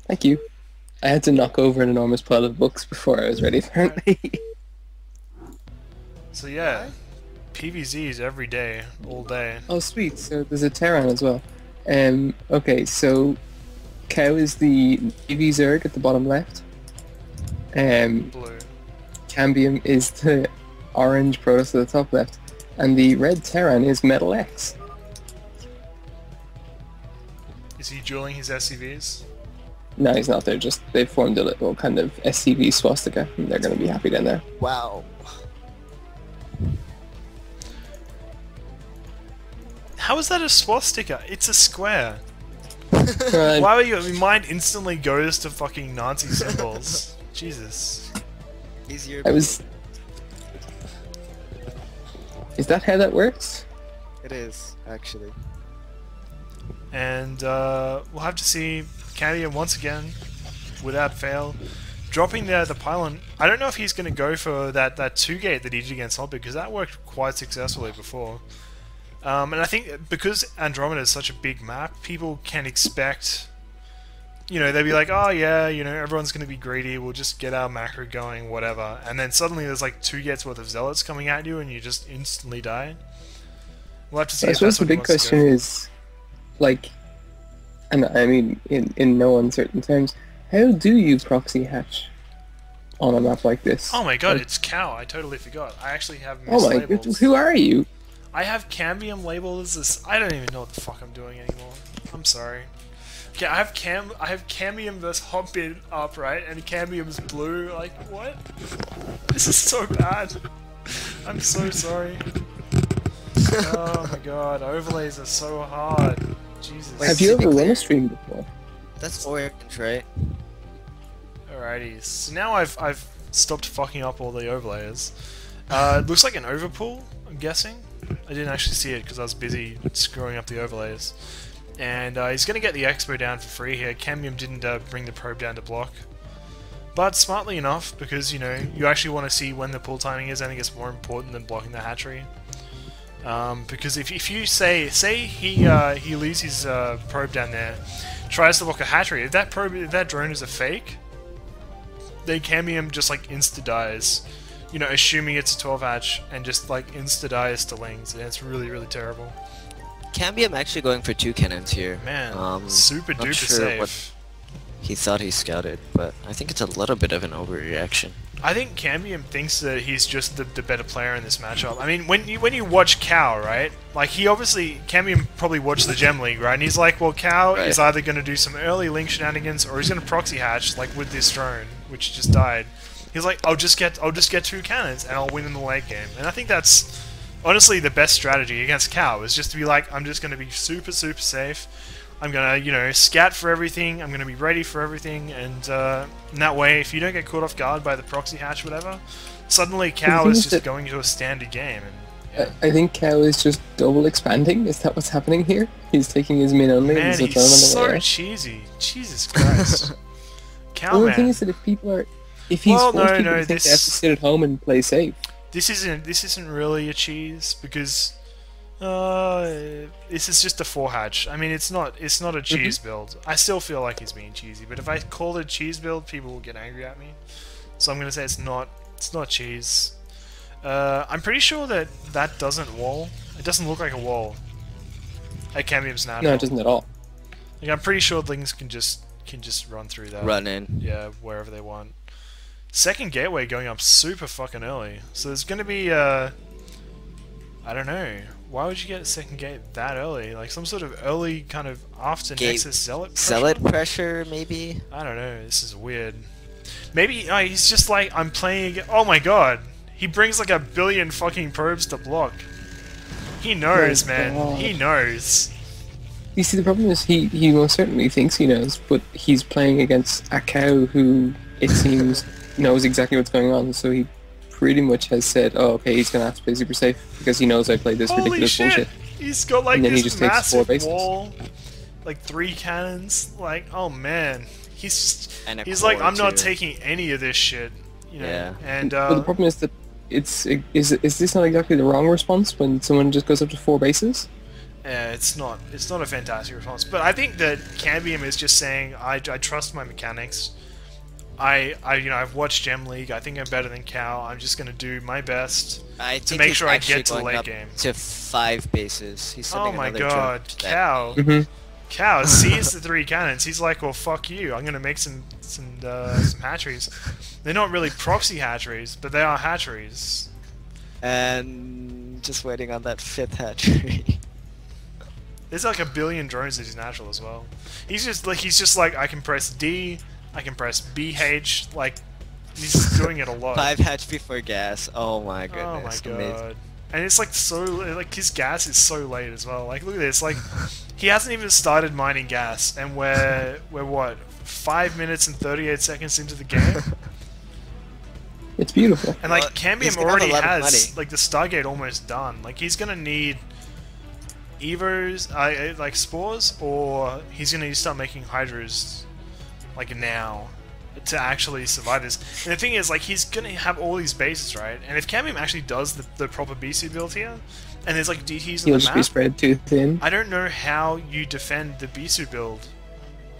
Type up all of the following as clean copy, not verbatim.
Thank you. I had to knock over an enormous pile of books before I was ready, apparently. So yeah, PVZs every day, all day. Oh, sweet. So there's a Terran as well. Okay, so Cow is the Navy Zerg at the bottom left. Blue. Cambium is the orange Protoss at the top left. And the red Terran is Metal X. Is he dueling his SCVs? No, he's not. They've formed a little kind of SCV swastika, and they're going to be happy down there. Wow. How is that a swastika? It's a square. Uh, Why were you? My mind instantly goes to fucking Nazi symbols. Jesus. Easier. I was. Is that how that works? It is, actually. And we'll have to see Cambium once again, without fail, dropping the pylon. I don't know if he's going to go for that 2-gate that he did against Hobbit, because that worked quite successfully before. And I think because Andromeda is such a big map, people can expect, you know, they'll be like, oh yeah, you know, everyone's going to be greedy, we'll just get our macro going, whatever. And then suddenly there's like 2 gates worth of zealots coming at you and you just instantly die. We'll have to see I if suppose that's the what he big wants to go question for. is, like, and I mean, in no uncertain terms, how do you proxy hatch on a map like this? Oh my god, Like, it's Cow, I totally forgot. I actually have oh my, mislabeled. who are you? I have Cambium labeled as this. I don't even know what the fuck I'm doing anymore. I'm sorry. Okay, I have Cambium vs Hobbit up, right? And Cambium's blue. Like, what? This is so bad. I'm so sorry. Oh my god, overlays are so hard. Jesus. Wait, Have you to be ever run clear- a stream before? That's orange, right? Alrighty, so now I've stopped fucking up all the overlays. It looks like an overpull, I'm guessing. I didn't actually see it because I was busy screwing up the overlays. And he's going to get the Expo down for free here. Cambium didn't bring the probe down to block. But smartly enough, because, you know, you actually want to see when the pull timing is. I think it's more important than blocking the hatchery. Because if you say he leaves his probe down there, tries to block a hatchery, if that drone is a fake, then Cambium just like insta dies. You know, assuming it's a 12 hatch, and just like insta dies to Lings, and it's really, really terrible. Cambium actually going for 2 cannons here. Man, super not duper sure safe. what he thought he scouted, but I think it's a little bit of an overreaction. I think Cambium thinks that he's just the better player in this matchup. I mean, when you watch Cow, right? Like, Cambium probably watched the Gem League, right? And he's like, well, Cow Right. is either going to do some early Link shenanigans, or he's going to proxy hatch, like with this drone, which just died. He's like, I'll just get 2 cannons, and I'll win in the late game. And I think that's honestly the best strategy against Cow, is just to be like, I'm just going to be super, super safe. I'm going to, you know, scout for everything, I'm going to be ready for everything, and in that way, if you don't get caught off guard by the proxy hatch, whatever, suddenly Cow thing is is just that- going to a standard game. And, I think Cow is just double expanding. Is that what's happening here? He's taking his min only. man, and there's a he's tournament so over there. cheesy. Jesus Christ. Cow, Well, the thing man. is that if he's Well, forced no, people no, to think they have to this- sit at home and play safe. This isn't really a cheese, because this is just a 4 hatch. I mean, it's not a cheese build. I still feel like he's being cheesy, but if I call it a cheese build, people will get angry at me. So I'm gonna say it's not cheese. I'm pretty sure that doesn't wall. It doesn't look like a wall. At Cambium's natural. No, it doesn't at all. Like, I'm pretty sure things can just run through that. Run in. Yeah, wherever they want. Second gateway going up super fucking early. So there's gonna be I don't know. Why would you get a second gate that early? Like some sort of early kind of after Gate- Nexus Zealot pressure? Zealot pressure, maybe? I don't know. This is weird. Maybe he's just like, I'm playing. Oh my god. He brings like 1 billion fucking probes to block. He knows, Oh, man. God. He knows. You see, the problem is he most certainly thinks he knows, but he's playing against a Cow who, it seems, knows exactly what's going on, so he pretty much has said, oh, okay, he's going to have to play super safe, because he knows I played this Holy ridiculous shit! bullshit. He's got like And then he this just takes 4 massive bases. wall, like 3 cannons. Like, oh man, he's And a he's like, core, I'm not too. taking any of this shit, you know. Yeah. And But the problem is that is this not exactly the wrong response when someone just goes up to 4 bases? it's not a fantastic response. But I think that Cambium is just saying, I trust my mechanics. I've watched Gem League. I think I'm better than Cow. I'm just gonna do my best to make sure I get to the late game. To 5 bases. He's Oh my god, Cow! Mm-hmm. Cow sees the 3 cannons. He's like, well, fuck you. I'm gonna make some hatcheries. They're not really proxy hatcheries, but they are hatcheries. And just waiting on that 5th hatchery. There's like a billion drones that he's natural as well. He's just like I can press D, I can press BH. Like he's doing it a lot. 5 hatch before gas. Oh my goodness. Oh my god. Amazing. And it's like so like his gas is so late as well. Like look at this. Like he hasn't even started mining gas, and we're what 5 minutes and 38 seconds into the game. It's beautiful. And like Well, Cambium he's gonna have already a lot of has money. like the Stargate almost done. Like he's gonna need Evos, like spores, or he's gonna need to start making Hydras like now to actually survive this. And the thing is, like he's gonna have all these bases, right? And if Cambium actually does the proper BC build here, and there's like DTs on He'll the just be map, spread too thin. I don't know how you defend the Bisu build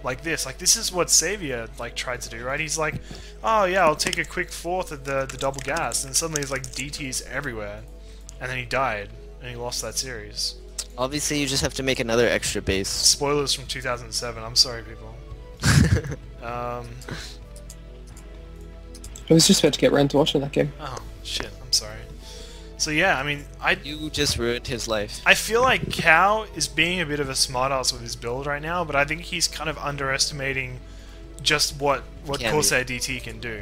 like this. Like this is what Savior like tried to do, right? He's like, oh yeah, I'll take a quick 4th of the double gas, and suddenly there's like DTs everywhere, and then he died and he lost that series. Obviously, you just have to make another extra base. Spoilers from 2007. I'm sorry, people. I was just about to get round to watching that game. Oh shit. I'm sorry. So yeah, I mean, You just ruined his life. I feel like Cow is being a bit of a smartass with his build right now, but I think he's kind of underestimating just what Corsair DT can do.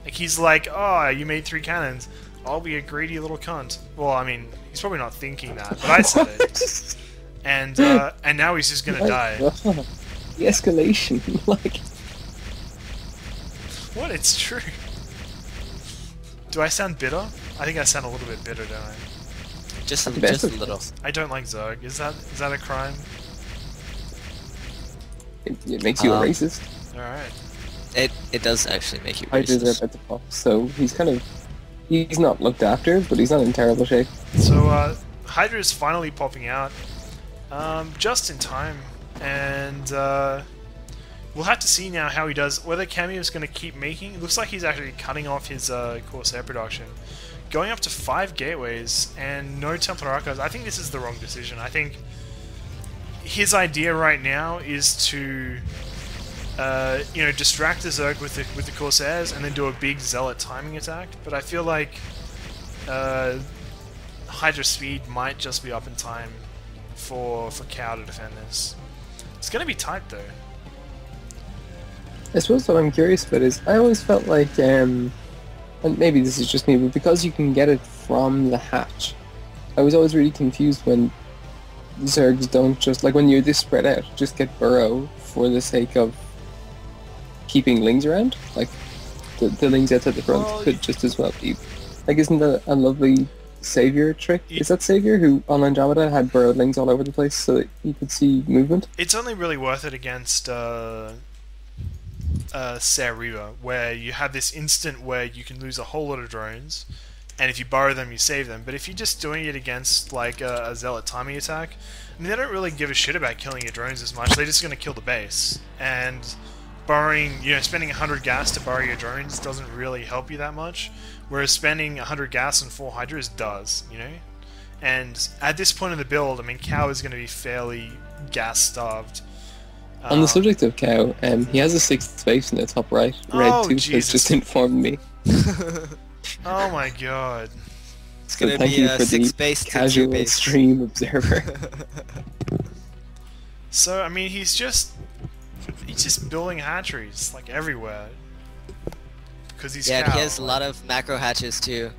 Like he's like, oh, you made 3 cannons. I'll be a greedy little cunt. Well, I mean, he's probably not thinking that, but I said it. And now he's just gonna die. The escalation, like. What? It's true. Do I sound bitter? I think I sound a little bit bitter, don't I? Just a best of little. I don't like Zerg. Is that a crime? It makes you a racist. Alright. It does actually make you Hydras are racist. about to pop, so he's not looked after, but he's not in terrible shape. So, Hydra is finally popping out, just in time, and we'll have to see now how he does, whether Cambium's going to keep making. It looks like he's actually cutting off his Corsair production, going up to 5 gateways and no Templar Archives. I think this is the wrong decision. I think his idea right now is to distract the Zerg with the Corsairs and then do a big Zealot timing attack. But I feel like Hydra speed might just be up in time for Cow to defend this. It's going to be tight though. I suppose what I'm curious about is, I always felt like, and maybe this is just me, but because you can get it from the hatch, I was always really confused when Zergs don't just, like when you're this spread out, just get Burrow for the sake of keeping Lings around. Like, the Lings outside the front could just as well be. Like, isn't that a lovely Savior trick? Is that Savior who, on Andromeda, had burrowed Lings all over the place so that you could see movement? It's only really worth it against Sarriva, where you have this instant where you can lose a whole lot of drones, and if you borrow them, you save them. But if you're just doing it against like a Zealot timing attack, I mean, they don't really give a shit about killing your drones as much. They're just going to kill the base, and borrowing, spending 100 gas to borrow your drones doesn't really help you that much. Whereas spending 100 gas on 4 Hydras does, And at this point in the build, I mean, Cow is going to be fairly gas starved. On the subject of Cow, he has a 6th space in the top right. Red Tooth has just informed me. Oh my god. It's gonna thank be you a for 6 the base to 2 casual base. stream observer. So, I mean, he's just building hatcheries, like, everywhere. Because he's Yeah, Cow. he has a lot of macro hatches too.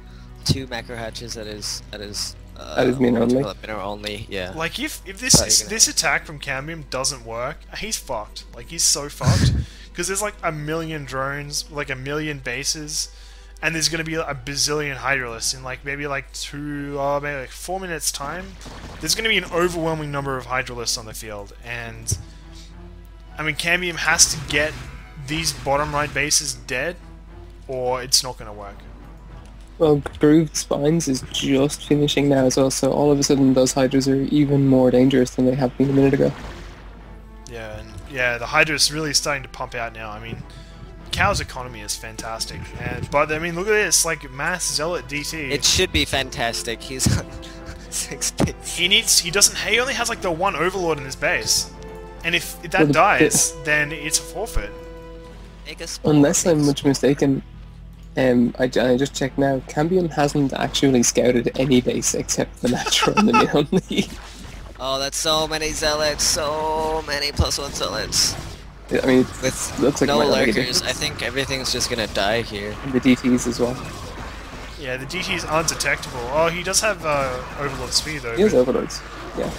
2 macro hatches that is That is min only. Minor only, yeah. Like, if Probably this attack from Cambium doesn't work, he's fucked. Like, he's so fucked. Because there's like a million drones, like a million bases, and there's going to be a bazillion Hydralisks in like maybe like 4 minutes time. There's going to be an overwhelming number of Hydralisks on the field, and I mean, Cambium has to get these bottom right bases dead, or it's not going to work. Well, Grooved Spines is just finishing now as well, so all of a sudden those Hydras are even more dangerous than they have been a minute ago. Yeah, and yeah, the Hydra's really starting to pump out now. I mean, Cow's economy is fantastic, but I mean, look at this, like Mass Zealot DT. It should be fantastic. He's on 6 bits. He only has like the one Overlord in his base, and if that dies, then it's a forfeit. Unless I'm much mistaken, I just checked now, Cambium hasn't actually scouted any base except the natural and the only. Oh, that's so many zealots, so many +1 zealots. I mean, With looks like no might not make a lurkers, difference. I think everything's just gonna die here. And the DTs as well. Yeah, the DTs aren't detectable. Oh, he does have Overlord speed though. He has Overlords, yeah.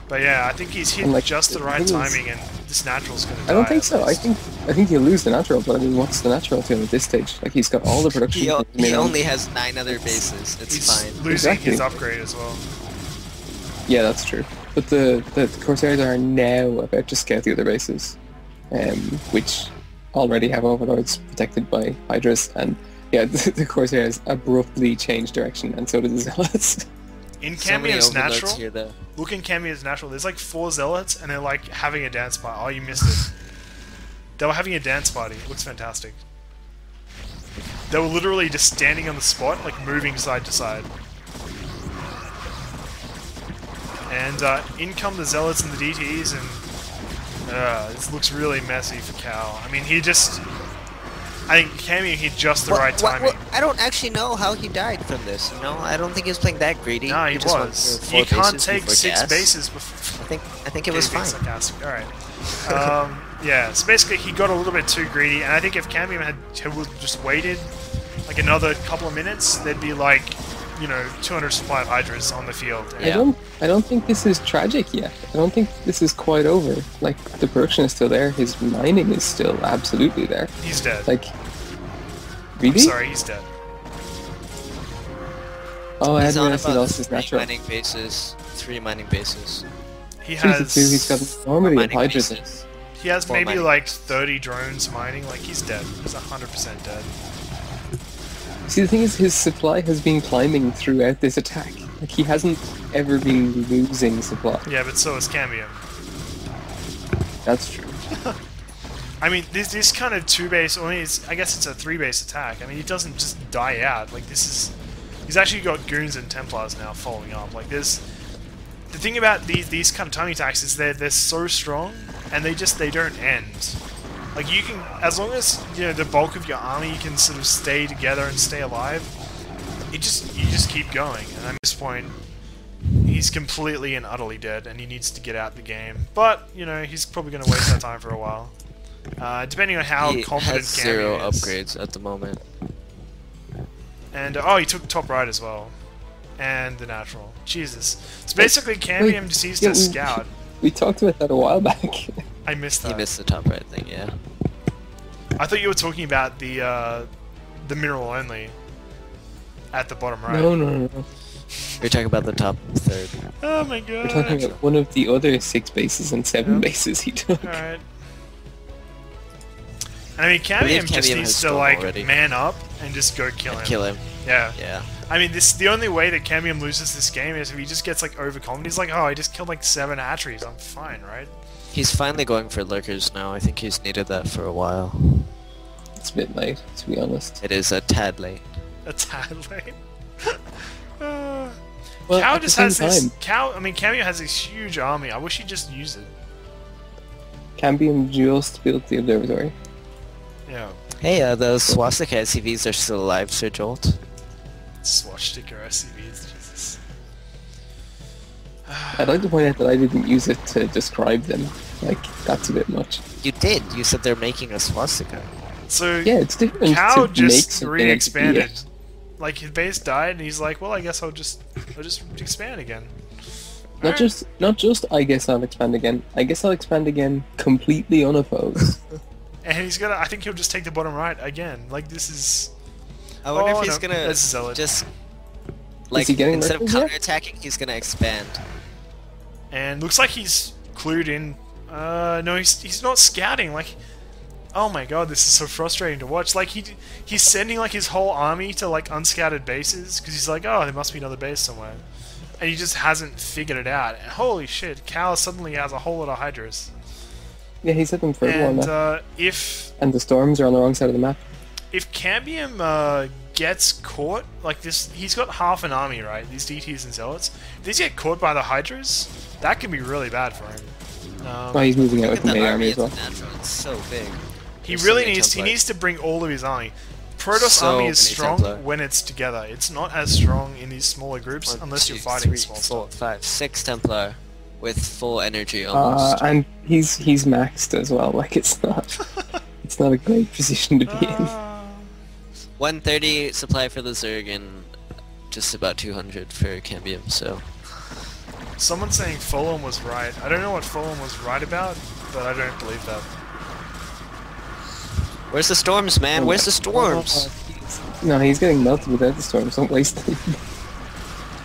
But yeah, I think he's hit And, like, just the the right thing is- timing, and this natural's gonna die. I don't think at so. least. I think he'll lose the natural, but I mean, what's the natural to him at this stage? Like, he's got all the production. He only has 9 other bases. It's He's fine. losing Exactly. his upgrade as well. Yeah, that's true. But the Corsairs are now about to scout the other bases, which already have Overlords protected by Hydras, and yeah, the Corsairs abruptly changed direction, and so did the Zealots. In So many Cambium's overloads natural, here, though. look in Cambium's natural, there's like 4 Zealots, and they're like having a dance party. Oh, you missed it. They were having a dance party. It looks fantastic. They were literally just standing on the spot, like moving side to side. And in come the Zealots and the DTs, and this looks really messy for Cal. I mean, I think Cambium hit just the right timing. I don't actually know how he died from this. You know, I don't think he was playing that greedy. No, he just went was. for 4 You can't bases take before 6 gas. bases before. I think it was fine. Alright. Yeah, so basically he got a little bit too greedy, and I think if Cambium had just waited like another couple of minutes, there'd be like, 200 supply of Hydras on the field. Yeah. I don't think this is tragic yet. I don't think this is quite over. Like, the production is still there. His mining is still absolutely there. He's dead. Like, really? Sorry, he's dead. Oh, I He's hadn't on realized he about lost his 3 natural. mining bases. 3 mining bases. He Jesus, dude, he's has got normally a Mining Hydras. bases. he has 4 maybe mining like bases. 30 drones mining. Like, he's dead. He's 100% dead. See, the thing is, his supply has been climbing throughout this attack. Like, he hasn't ever been losing supply. Yeah, but so is Cambium. That's true. I mean, this kind of 2-base, I guess it's a 3-base attack. I mean, it doesn't just die out. Like, he's actually got Goons and Templars now following up. Like, the thing about these kind of timing attacks is they're so strong, and they don't end. Like, you can, as long as, the bulk of your army can sort of stay together and stay alive, you just keep going. And at this point, he's completely and utterly dead, and he needs to get out the game. But, he's probably going to waste that time for a while. Depending on how He confident has 0 Cambium is. upgrades at the moment. And, he took top right as well. And the natural. Jesus. So basically, Cambium just needs to scout. We talked about that a while back. I missed that. He missed the top right thing, yeah. I thought you were talking about the mineral only at the bottom right. No. We're talking about the top third. Oh my We're god. talking about one of the other 6 bases and 7 Yeah. bases he took. Alright. I mean, believe Cambium just Cambium needs has to, Storm like, already. man up and just go kill him. Kill him. Yeah. Yeah. I mean, the only way that Cambium loses this game is if he just gets, like, overconfident. He's like, oh, I just killed, like, 7 hatcheries. I'm fine, right? He's finally going for lurkers now. I think he's needed that for a while. It's a bit late, to be honest. It is a tad late. A tad late. Well, Cow at the just same has this... time, Cambium has this huge army. I wish he'd just use it. Cambium just built the observatory. Yeah. Hey, those swastika SCVs are still alive, Sir Jolt. Swatch sticker SCVs, Jesus. I'd like to point out that I didn't use it to describe them. Like, that's a bit much. You did. You said they're making a swastika. So, Yeah, it's different Cow to make just something and to be re-expanded. it. Like, his base died, and he's like, well, I guess I'll just expand again. Not just I guess I'll expand again. I guess I'll expand again completely unopposed. And he's gonna, I think he'll just take the bottom right again. Like, this is... I wonder Oh, if he's no, gonna that's Zealot. just... Like, he getting instead of lurkers yet? counter-attacking, he's gonna expand. And looks like he's clued in. No, he's not scouting. Like, Oh my god, this is so frustrating to watch. Like, he's sending, like, his whole army to, like, unscattered bases, because he's like, oh, there must be another base somewhere. And he just hasn't figured it out. And holy shit, Cal suddenly has a whole lot of Hydras. Yeah, he's hit them for everyone And, now. and the storms are on the wrong side of the map. if Cambium gets caught, like this, he's got half an army, right? These DTs and Zealots. If these get caught by the Hydras, that can be really bad for him. Oh, he's moving out with the main army as well. It's so big. He really needs to bring all of his army. Protoss army is strong when it's together. It's not as strong in these smaller groups unless you're fighting small stuff. 5, 6 Templar with full energy almost. And he's maxed as well. Like it's not a great position to be in. 130 supply for the Zerg and just about 200 for Cambium. So someone's saying Fulham was right. I don't know what Fulham was right about, but I don't believe that. Where's the storms, man? Where's the storms? No, he's getting melted without the storms. Don't waste them.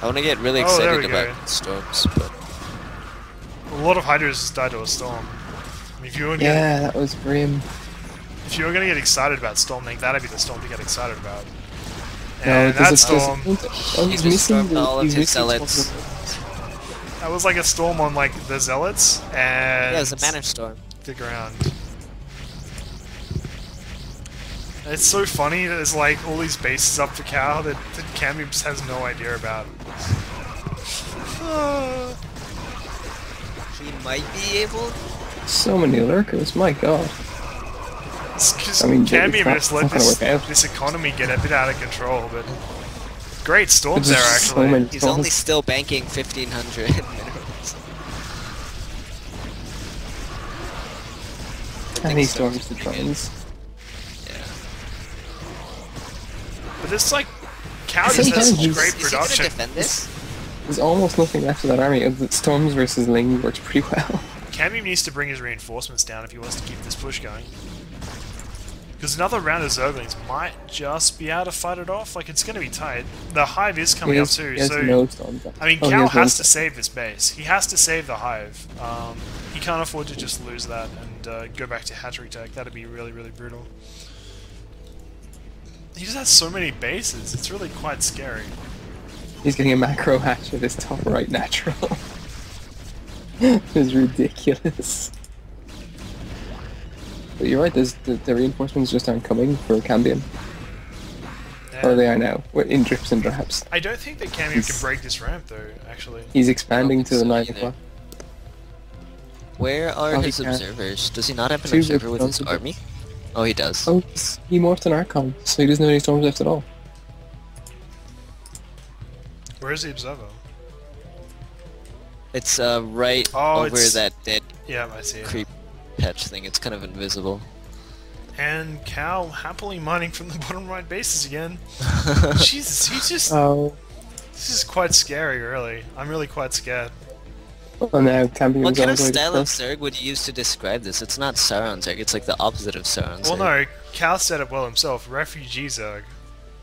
I want to get really excited about storms, but a lot of Hydras just died to a storm. I mean, if you were that was grim. If you were going to get excited about Storm Link, that'd be the storm to get excited about. No, And that storm... he's missing all of his zealots. That was like a storm on like the Zealots and... Yeah, it was a mana storm. The ground. It's so funny that there's like all these bases up for Cal that Cambium just has no idea about. He might be able... So many lurkers, my god. Because I mean, Cambium just let this economy get a bit out of control, but great storms there actually. He's only still banking 1,500 minerals. And he storms the trains. Yeah. But this like Cal just has such great Is he gonna production. defend this? There's almost nothing left of that army. The storms versus Ling works pretty well. Cambium needs to bring his reinforcements down if he wants to keep this push going. Because another round of Zerglings might just be able to fight it off. Like, it's going to be tight. The Hive is coming up too, so... No storms. I mean, Cal has to save this base. He has to save the Hive. He can't afford to just lose that and go back to hatchery tech. That'd be really, really brutal. He just has so many bases. It's really quite scary. He's getting a macro hatch at his top right natural. It's ridiculous. But you're right, the reinforcements just aren't coming for Cambium. Yeah. Or they are now, in drips and drabs. I don't think that Cambium can break this ramp though, actually. He's expanding to the 9 o'clock. Where are his observers? Does he not have an observer with his army? Oh, he does. Oh, he morphed an Archon, so he doesn't have any storms left at all. Where is the observer? It's right over that dead I see it. creep patch thing. It's kind of invisible. And Cal happily mining from the bottom right bases again. Jesus, he just... This is quite scary, really. I'm really quite scared. Well, now Cambium's What kind of style of Zerg would you use to describe this? It's not Sauron Zerg, it's like the opposite of Sauron Zerg. Well, no, Cal said it well himself. Refugee Zerg.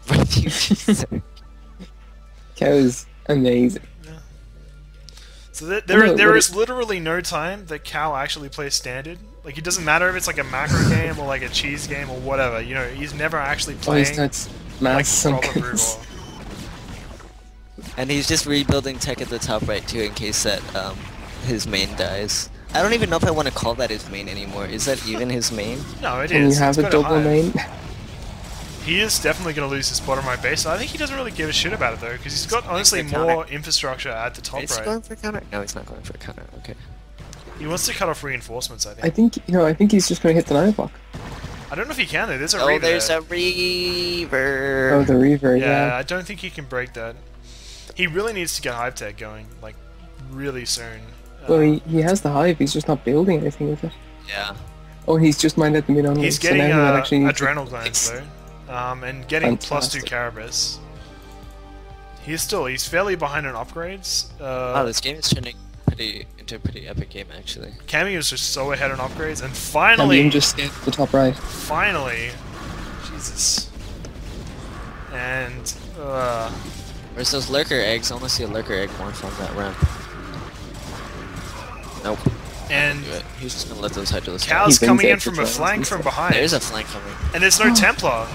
Refugee Zerg. Cal is amazing. Yeah. So there is literally no time that Cal actually plays standard. Like, it doesn't matter if it's like a macro game or like a cheese game or whatever. You know, he's never actually playing like proper Brewball. And he's just rebuilding tech at the top right too in case that his main dies. I don't even know if I want to call that his main anymore. Is that even his main? No, it is. And you have a double main? He is definitely going to lose his bottom right base. I think he doesn't really give a shit about it though, because he's got honestly more infrastructure at the top right. Is he going for counter? No, he's not going for counter. Okay. He wants to cut off reinforcements, I think. I think he's just going to hit the 9 o'clock. I don't know if he can though. There's a Reaver. Oh, there's a Reaver. Oh, the Reaver, yeah. I don't think he can break that. He really needs to get Hive Tech going, like, really soon. Well, he has the Hive, he's just not building anything with it. Yeah. Oh, he's just mined at the mid on. He's getting Adrenal Glands, though. And getting +2 Carabas. He's fairly behind on upgrades. Wow, this game is turning into a pretty epic game, actually. Cambium is just so ahead on upgrades, and finally... Cambium just skipped the top right. Finally. Jesus. And, Where's those lurker eggs? I want to see a lurker egg morph on that ramp. Nope. And Do it. He's just gonna let those Hydralisks Cow's He coming in brings from out a the flank giants. from behind. There's a flank coming. And there's no Templar.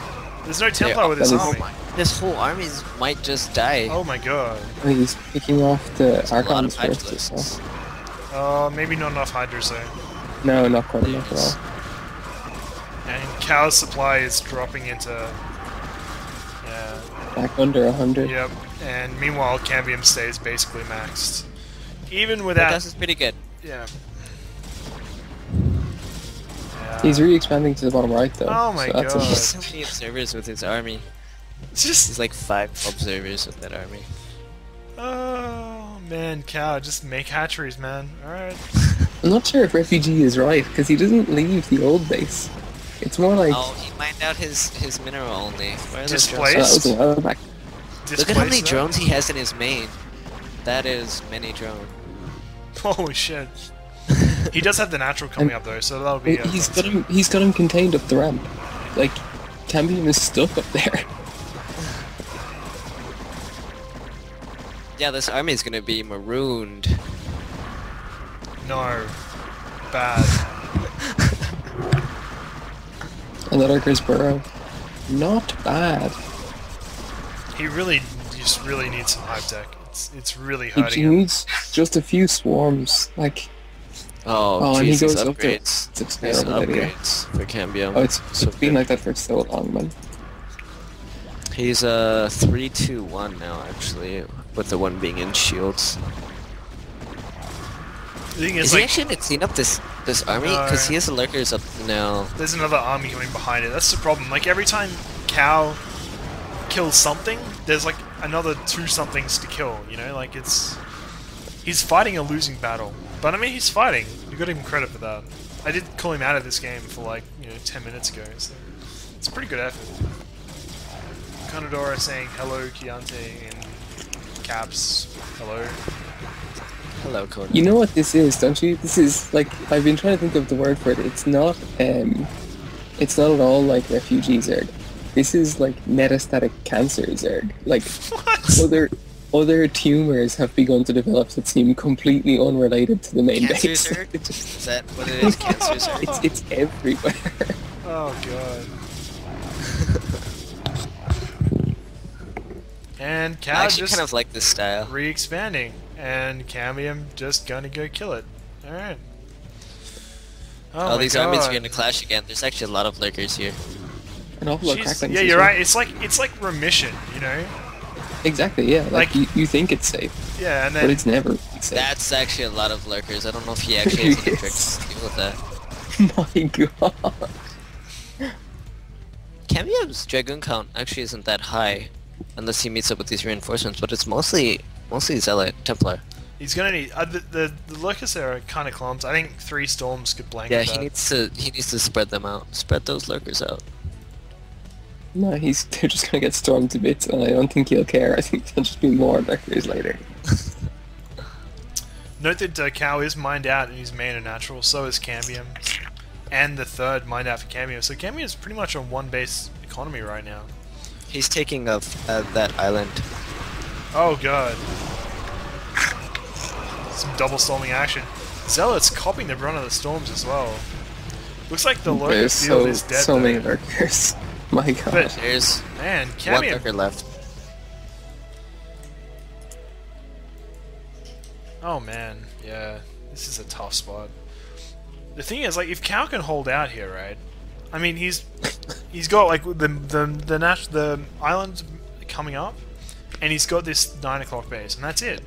There's no Templar with his that is- army. This whole army might just die. Oh my god. Oh, he's picking off the There's a lot Archons of first as Hydralisks. well. Maybe not enough Hydras though. No, not quite enough at Yes. all. And Cow's supply is dropping into... Yeah. Back under 100. Yep. And meanwhile, Cambium stays basically maxed. Even But without... that's pretty good. Yeah. He's re-expanding to the bottom right though. Oh my so that's God. a There's so many observers with his army. It's just... He's like 5 observers with that army. Oh, man, Cow, just make hatcheries, man. Alright. I'm not sure if refugee is right because he doesn't leave the old base. It's more like Oh, he mined out his mineral only. Where are those Displaced? drones? that was a while back. Look at how many Displace drones he has in his main. That is many drones. them? Holy shit. He does have the natural coming up though, so that'll be... He's got him contained up the ramp. Like, Cambium is stuck up there. Yeah, this army is gonna be marooned. No. Bad. Another Chris Burrow. Not bad. He really just really needs some hype tech. It's really He hurting him. needs just a few swarms. Like, Oh, and he jeez, goes these up there. upgrades. It's a These terrible idea. upgrades for Cambium. Oh, it's So been good. like that for so long, man. He's 3-2-1 now, actually, with the one being in shields. The thing Is is, he like, actually gonna clean up this army? Because he has the lurkers up now. there's another army coming behind it. That's the problem. Like, every time Cow kills something, there's like another 2 somethings to kill, you know? Like, it's... He's fighting a losing battle. But I mean, he's fighting. You gotta give him credit for that. I did call him out of this game for like, 10 minutes ago, so... It's a pretty good effort. Conadora saying hello, Chiante, in caps. Hello. Hello, Conan. You know what this is, don't you? This is like I've been trying to think of the word for it. It's not at all like refugee Zerg. This is like metastatic cancer Zerg. Like What? other tumors have begun to develop that seem completely unrelated to the main Cancer base. Zerg? It just- Is that what it is? Cancer Zerg? it's everywhere. Oh god. And I Cow actually just kind of like this style. re-expanding, and Cambium just gonna go kill it. Alright. Oh, Oh, my these god. armies are gonna clash again. There's actually a lot of lurkers here. An awful lot of Jeez. cracklings. Yeah, as you're well. right. It's like remission, you know? Exactly. Yeah. Like Like- you think it's safe, Yeah, and but then it's never safe. That's actually a lot of lurkers. I don't know if he actually has any Yes. tricks to deal with that. My god. Cambium's Dragoon count actually isn't that high, unless he meets up with these reinforcements, but it's mostly Zealot, Templar. he's gonna need the Lurkers there are kind of clumps. I think 3 storms could blanket Yeah, that. he needs to spread them out. Spread those lurkers out. No, they're just gonna get stormed to bits, and I don't think he'll care. I think there'll just be more vectors later. Note that Cow is mined out in his main and natural, so is Cambium. And the third mined out for Cambium. So Cambium is pretty much on one base economy right now. He's taking up that island. Oh god. Some double storming action. Zealot's copying the run of the storms as well. Looks like the lurker There's field is dead so though. many lurkers. My god. But There's man, one Cambium. lurker left. Oh man, yeah. This is a tough spot. The thing is, like, if Cow can hold out here, right? I mean, he's got like the island coming up, and he's got this 9 o'clock base, and that's it.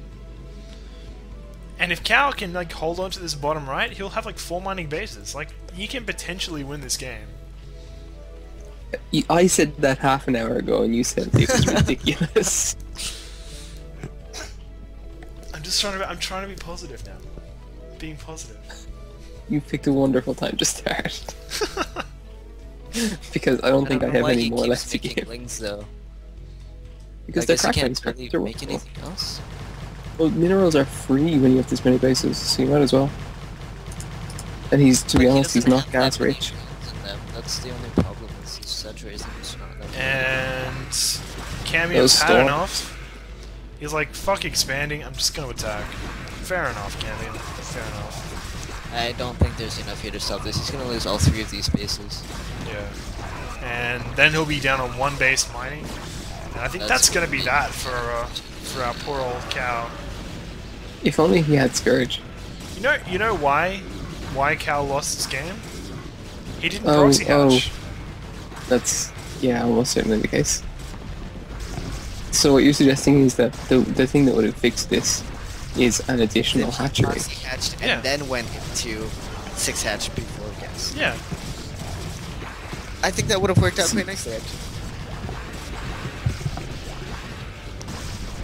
And if Cow can like hold on to this bottom right, he'll have like 4 mining bases. Like, he can potentially win this game. I said that half an hour ago, and you said it was ridiculous. I'm trying to be positive now. Being positive. You picked a wonderful time to start. Because I don't think I know have why any he more keeps left to making give. lings, though. Because I they're guess he cracklings. can't really They're make wonderful. anything else. Well, minerals are free when you have this many bases, so you might as well. And he's, to be But he honest, he's doesn't not have that gas many rich. drones in them. That's the only problem. Is he's saturating his not that And Cambium's Those had storms. enough. He's like, fuck expanding, I'm just gonna attack. Fair enough, Cambium. Fair enough. I don't think there's enough here to stop this. He's gonna lose all 3 of these bases. Yeah. And then he'll be down on 1 base mining. And I think that's gonna be that for our poor old cow. If only he had Scourge. You know why Cal lost this game? He didn't Oh, proxy hatch. That's, yeah, almost certainly the case. So what you're suggesting is that the thing that would have fixed this is an additional hatchery. Proxy hatched and Yeah. then went into 6 hatch before gas. Yeah. I think that would have worked out quite nicely, actually.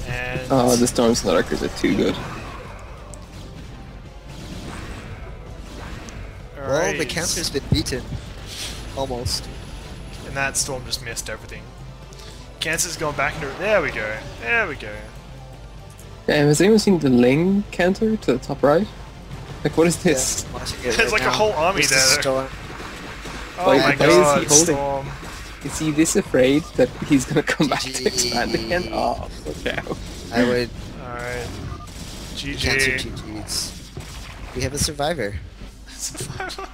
And Oh, the Storm Snarkers are too good. Well, the Alright. counter's been beaten. Almost. And that storm just missed everything. Cancer's going back into it. There we go. There we go. Has anyone seen the Ling counter to the top right? Like, what is this? Yeah, watching it There's right like a now. whole army There's the there. storm. Oh Why- my why is he god, holding- Storm. Is he this afraid that he's gonna come back to GG. expand again? Oh, look out. I would Alright. cancel GG. GG's. We have a survivor. Survivor.